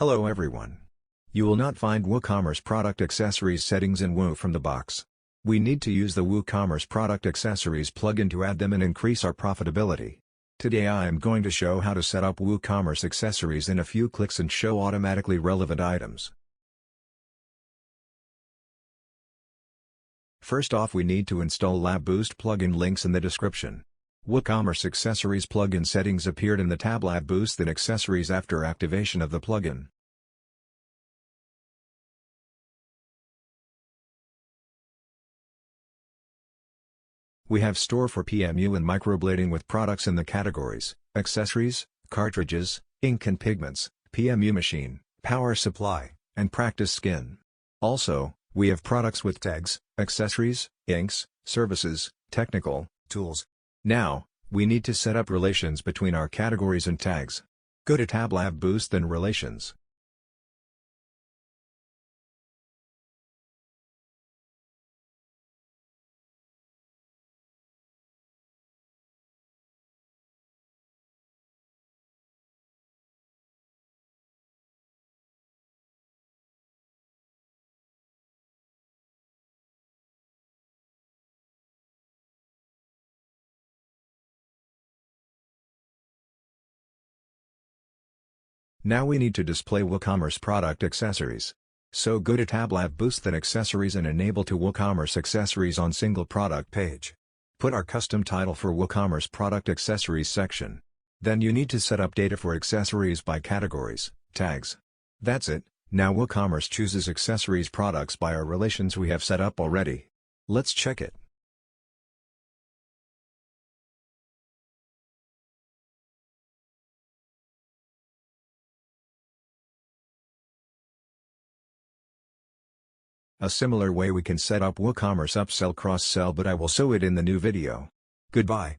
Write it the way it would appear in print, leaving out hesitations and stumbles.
Hello everyone. You will not find WooCommerce product accessories settings in Woo from the box. We need to use the WooCommerce product accessories plugin to add them and increase our profitability. Today I am going to show how to set up WooCommerce accessories in a few clicks and show automatically relevant items. First off, we need to install Lab Boost plugin, links in the description. WooCommerce Accessories plugin settings appeared in the tab Lab Boost then Accessories after activation of the plugin. We have store for PMU and microblading with products in the categories, accessories, cartridges, ink and pigments, PMU machine, power supply, and practice skin. Also, we have products with tags, accessories, inks, services, technical, tools. Now, we need to set up relations between our categories and tags. Go to tab Lab Boost then Relations. Now we need to display WooCommerce product accessories. So go to tab Lab Boost then Accessories and enable to WooCommerce accessories on single product page. Put our custom title for WooCommerce product accessories section. Then you need to set up data for accessories by categories, tags. That's it. Now WooCommerce chooses accessories products by our relations we have set up already. Let's check it. A similar way we can set up WooCommerce upsell cross-sell, but I will show it in the new video. Goodbye.